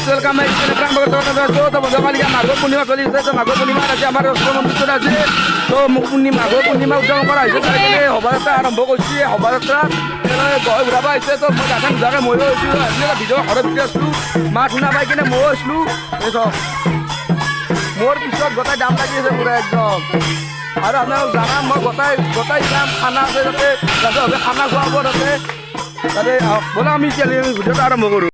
welcome back to Krang Bagat Soto to bangga kali ya Mago Purnima kali itu Mago Purnima আজি আমাৰ মন্দিৰত আছে তো Mago Purnima উদযাপন কৰা হৈছে তাৰে শোভাযাত্ৰা আৰম্ভ কৰিছে শোভাযাত্ৰা গৈ ঘূৰাব আহিছে তো মই গান গাকে ময়ো হৈছোঁ আজিকালি ভিডিঅ' ঘৰত ভিডিঅ' আছিলোঁ মাত শুনা পাই কিনে ময়ো আছিলোঁ মোৰ পিছত গোটাই দাম লাগি আছে পুৰা একদম আৰু আপোনালোক জানা মই গোটাই যাম খানা আছে যাতে খানা খোৱাব তাতে ব'লা আমি এতিয়া ভিডিঅ'টো আৰম্ভ কৰোঁ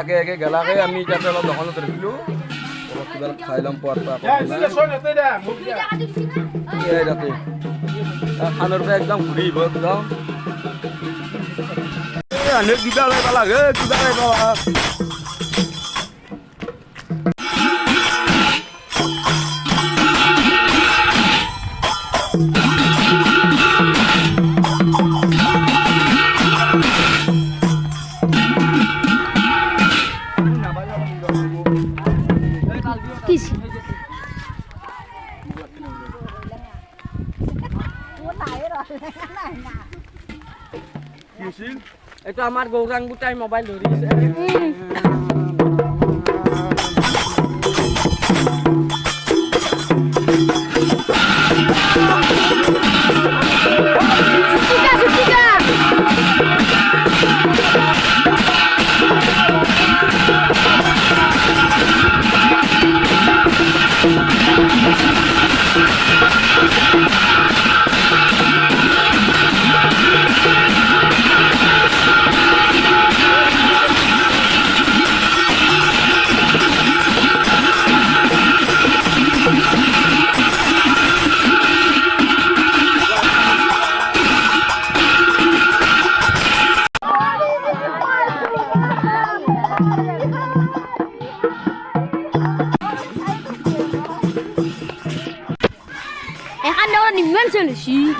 আগে আগে গেলাকে আমি যাতে অলপ দোকানত ৰখিলোঁ অলপ কিবা খাই ল'ম পোৱাৰ পৰা তাতে খানৰ পৰা একদম ঘূৰি আহিব একদম কিবা লৈ পালা কিবা লৈ পালা itu amar gorang butai mobile dori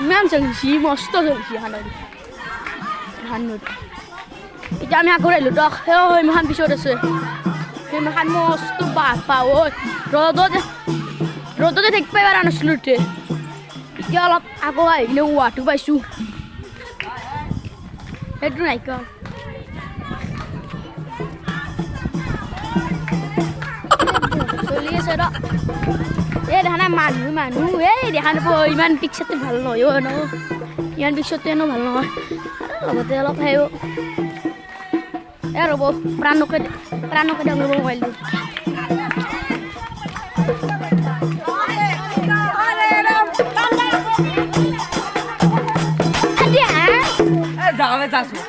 ইমান চলিছি মস্ত চলিছি এতিয়া আমি আকৌ আহিলোঁ দক সেইমাখান পিছত আছে সেইমাখান মস্ত বাপা ঐ ৰ'দতে থাকিব পাৰা নাছিলোঁ এতিয়া অলপ আকৌ আহি কিনে ৱাটো পাইছোঁ সেইটো নাইকিয়া চলি আছে ৰ এই দেখা নাই মানুহ এই দেখা নাপাব ইমান পিকচাৰটো ভাল নহয় ন ইমান পিকচাৰটো এনেও ভাল নহয় লগতে অলপ সেও ৰ'ব প্ৰাণকে ডাঙৰ মোবাইলটো যাওঁৱে যাইছোঁ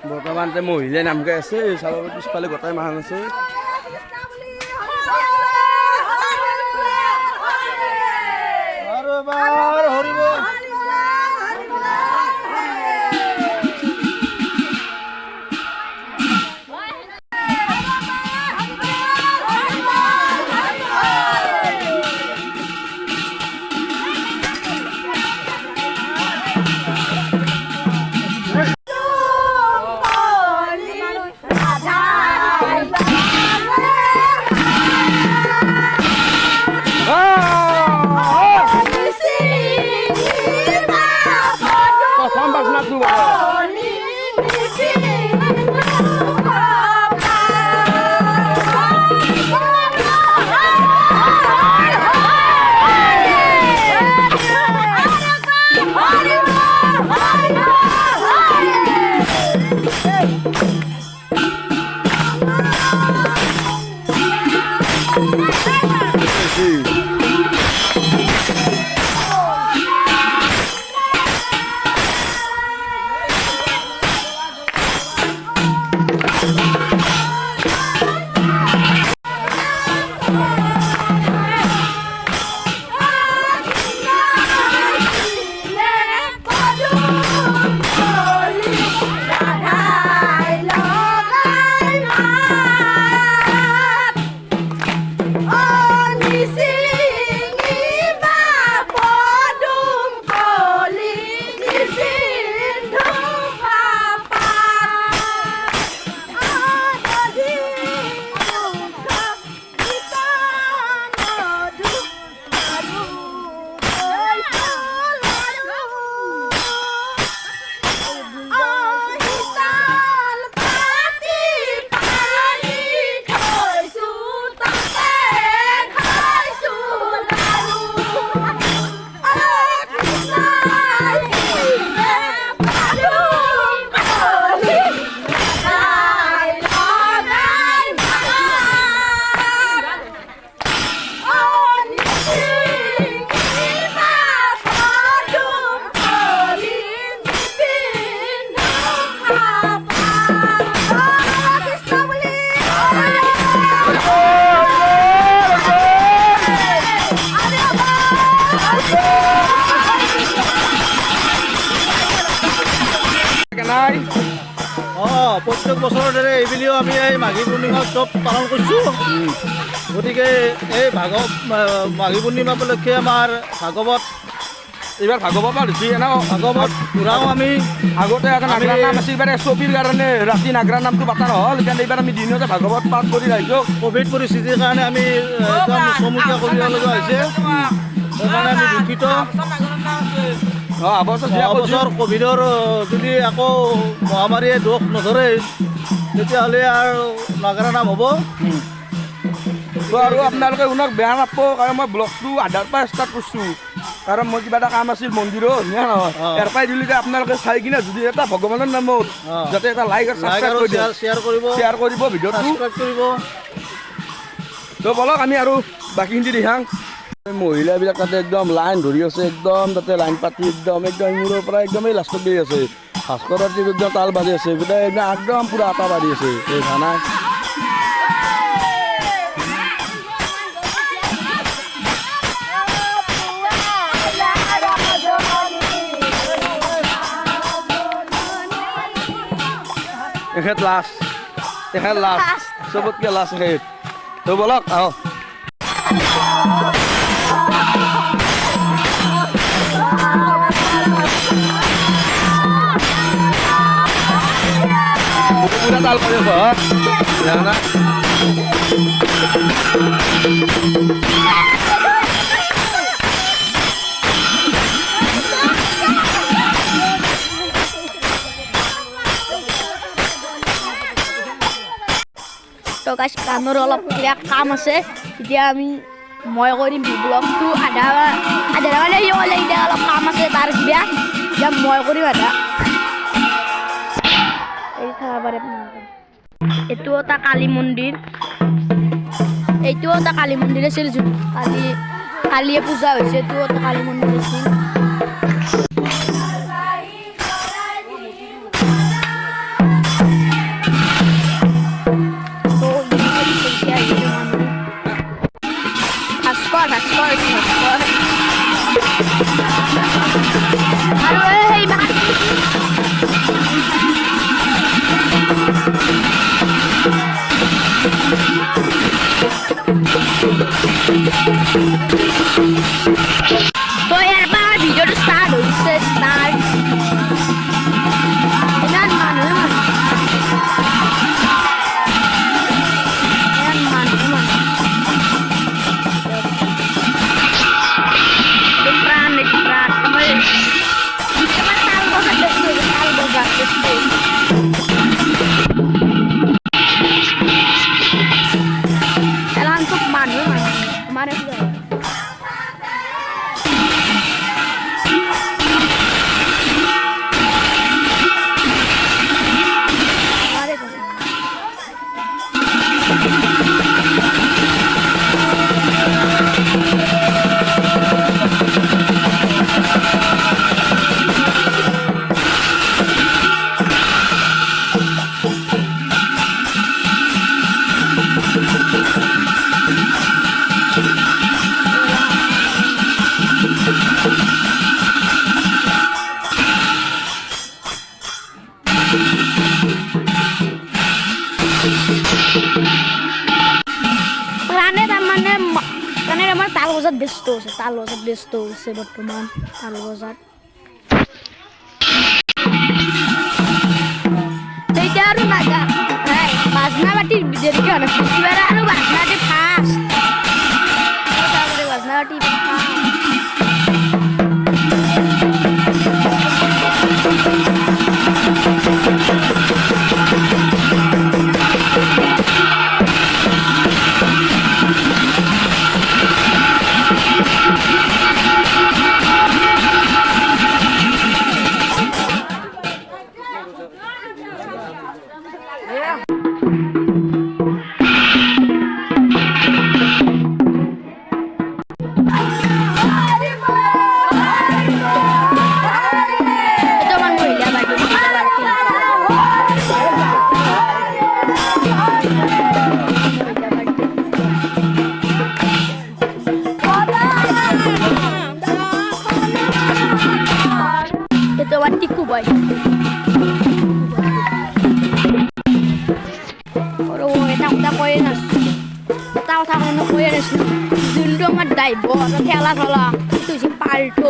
বৰ্তমান যে মহিলাই নাম গাই আছে চাব পিছফালে গোটাই মাহান আছে প্ৰত্যেক বছৰৰ দৰে এইবুলিও আমি এই মাঘী পূৰ্ণিমা উৎসৱ পালন কৰিছোঁ গতিকে এই মাঘী পূৰ্ণিমা উপলক্ষে আমাৰ ভাগৱত এইবাৰ ভাগৱত পাতিছি ভাগৱত ঘূৰাও আমি আগতে নাগৰাৰ নাম আছিল এইবাৰ ছবিৰ কাৰণে ৰাতি নাগৰাৰ নামটো পাতা নহ'ল সেইকাৰণে এইবাৰ আমি দিনতে ভাগৱত পাঠ কৰি ৰাখিছোঁ ক'ভিড পৰিস্থিতিৰ কাৰণে আমি একদম চমুকীয়া কৰিবলগীয়া হৈছে সেইকাৰণে আমি দুখিত বছৰ ক'ভিডৰ যদি আকৌ মহামাৰীয়ে দোষ নধৰে তেতিয়াহ'লে আৰু নাগাৰা নাম হ'ব আৰু আপোনালোকে শুনক বেয়া নাপাব কাৰণ মই ব্লগটো আধাৰ পৰা ষ্টাৰ্ট কৰিছোঁ কাৰণ মই কিবা এটা কাম আছিল মন্দিৰত নহয় ইয়াৰ পৰাই দিলোঁ যে আপোনালোকে চাই কিনে যদি এটা ভগৱানৰ নামত যাতে এটা লাইক আৰু শ্বেয়াৰ কৰিব ভিডিঅ'টো ছাবস্ক্ৰাইব কৰিব তো বলক আমি আৰু বাকীখিনি দেখাং মহিলাবিলাক তাতে একদম লাইন ধৰি আছে একদম তাতে লাইন পাতি একদম মূৰৰ পৰা একদম এই লাষ্টত গৈ আছে ভাস্কৰৰ একদম তাল বাজি আছে গোটেই একদম পূৰা আটা বাঢ়ি আছে এই ধানা এখেত লাষ্ট চবতকৈ লাষ্ট এখেত তো বলক আহ पूरा ताल पर ना তো গাইছ কামৰ অলপ কিবা কাম আছে এতিয়া আমি মই কৰিম ব্লগটো আধা মানে ই হ'লে এতিয়া অলপ কাম আছে তাৰ কিবা এতিয়া মই কৰিম আধা এই চাব পাৰে এইটো এটা কালী মন্দিৰ এইটো এটা কালী মন্দিৰ আছিল কালিয়ে পূজা হৈছে এইটো এটা কালী মন্দিৰ আছিল হৈছে তাল বজাত ব্যস্ত হৈছে বৰ্তমান তাল বজাত এতিয়া আৰু নাগা নাই বাজনা বাটি দেৰিকে হোৱা নাছিল কিবাৰে আৰু বাজনা বাটি ফাৰ্ষ্ট বাজনা বাটি টিকু বয় এটা কথা কৈয়ে নাছিলোঁ এটা কথা কোনো কৈয়ে নাছিলোঁ যোনটো আমাৰ ড্ৰাইভৰ ঠেলা ঠলা সেইটো হৈছে পাল্টো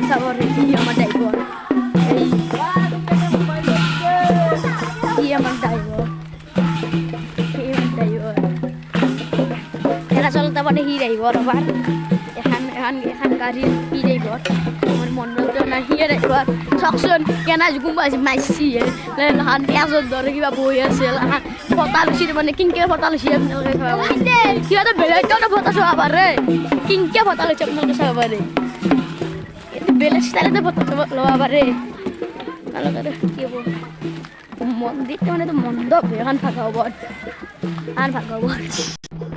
চাব ৰেডি আমাৰ ড্ৰাইভৰ এই আমাৰ ড্ৰাইভৰ ঠেলা চলাতে মানে সি ড্ৰাইভৰ আমাৰ এখন গাড়ীৰ সি ড্ৰাইভৰ আমাৰ মন্ডলটো না সিয়ে ড্ৰাইভৰ চাওকচোন কেনা জুকুম মাইছি লাহান এজত ধৰে কিবা বহি আছে লাহান ফটা লুচি মানে কিনকে ফটা লুচি আপোনালোকে চাব সিহঁতে বেলেগকে ফটা চাব পাৰে কিনকে ফটা লুচি আপোনালোকে চাব পাৰে এইটো বেলেগ ষ্টাইলতে ফটা ল'ব পাৰে আপোনালোকে কি হ'ব মন্দিৰটো মানে মণ্ডপ এখন ভাগৱত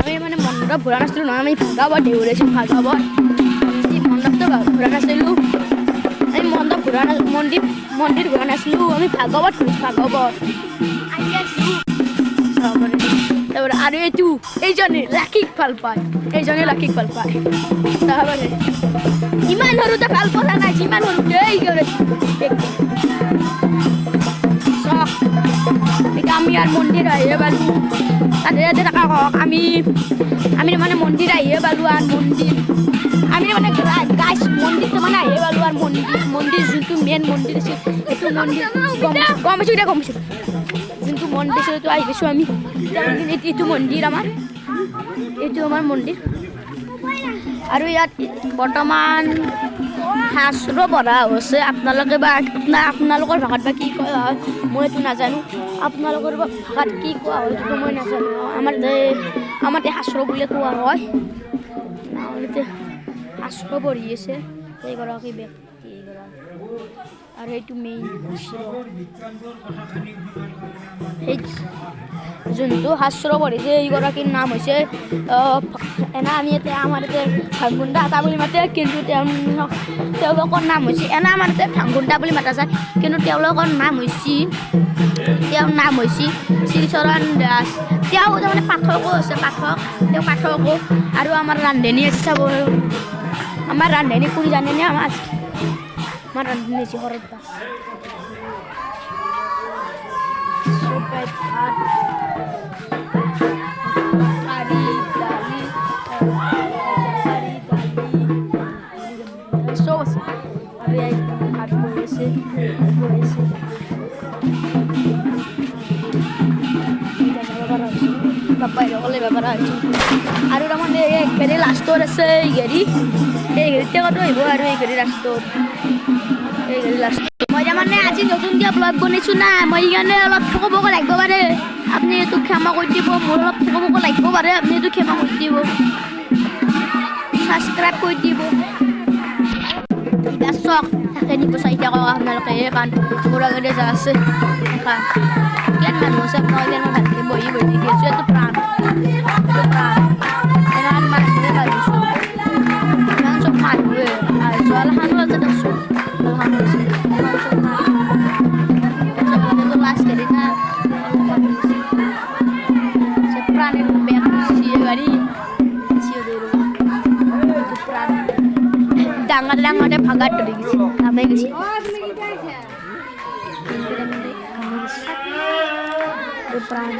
আমি মানে মণ্ডপ ঘূৰা নাছিলোঁ নহয় আমি ভাগৱত দেউৰাইছোঁ ভাগৱত মণ্ডপটো ঘূৰা নাছিলোঁ আমি মণ্ডপ ঘূৰা মন্দিৰ ঘূৰা নাছিলোঁ আমি ভাগৱত ঘূৰিছোঁ ভাগৱত তাৰপৰা আৰু এইজনে ৰাখিক ভাল পায় তাৰপৰা ইমান সৰুতে ভাল পোৱা নাই যিমান সৰুতে আমি আর মন্দির আহিয়ে পালো তাতে টাকা কওক আমি মানে মন্দির আহিয়ে পালো আর মন্দির আমি মানে গাছ মন্দিরটো মানে আহিয়ে পালো আর মন্দির যোনটো মেইন মন্দির আছে এইটো মন্দির গম পাইছোঁ যোনটো মন্দিৰ আছে এইটো আহি পাইছোঁ আমি এইটো মন্দিৰ এইটো আমাৰ মন্দিৰ আৰু ইয়াত বৰ্তমান শাস্ত্ৰ পঢ়া হৈছে আপোনালোকে বা আপোনালোকৰ ভাষাত বা কি কোৱা হয় মই এইটো নাজানো আপোনালোকৰ ভাষাত কি কোৱা হয় সেইটো মই নাজানো আমাৰ শাস্ত্ৰ বুলি কোৱা হয় শাস্ত্ৰ পঢ়ি আছে এইগৰাকী ব্যক্তি আৰু এইটো মেইন যোনটো শাস্ত্ৰ পঢ়িছে এইগৰাকীৰ নাম হৈছে এনে আমি এতিয়া আমাৰ ইয়াতে ভাংগুণ্ডা এটা বুলি মাতে কিন্তু তেওঁলোকৰ নাম হৈছে এনে আমাৰ ইয়াতে ভাংগুণ্ডা বুলি মাতা যায় কিন্তু তেওঁলোকৰ নাম হৈছে শ্ৰীচৰণ দাস তেওঁ তাৰমানে পাঠকো আছে তেওঁ পাঠকো আৰু আমাৰ ৰান্ধনী আছে চাব আমাৰ ৰান্ধনী কোন জানেনে আমাৰ ৰান্ধনী হৈছে শৰৎ দাস আৰু তাৰমানে এই গাড়ী লাষ্টত আছে এই গাড়ীতে কত আহিব আৰু এই গাড়ী লাষ্টত মই তাৰমানে আজি নতুনকৈ ব্লগ বনাইছোঁ না মই সেইকাৰণে অলপ ঠকবক লাগিব পাৰে আপুনি এইটো ক্ষমা কৰি দিব মোৰ অলপ ঠকবক লাগিব পাৰে আপুনি এইটো ক্ষমা কৰি দিব ছাবস্ক্ৰাইব কৰি দিব চক থাকে দিব চাৰিটা কওক আপোনালোকে এই কাৰণ মোৰ আগতে যা আছে কিমান মানুহ আছে আপোনালোকে মই ভালকৈ বহি দি আছোঁ এইটো প্ৰাণ ইমান মানুহে ভাবিছোঁ ইমান চব মানুহে জলখানো আছে দেচোন লাষ্ট গাড়ী না প্রাণের ব্যাগ গাড়ি ডাঙাতে ভাগাত ধরে গেছি আমি গেছি প্রাণ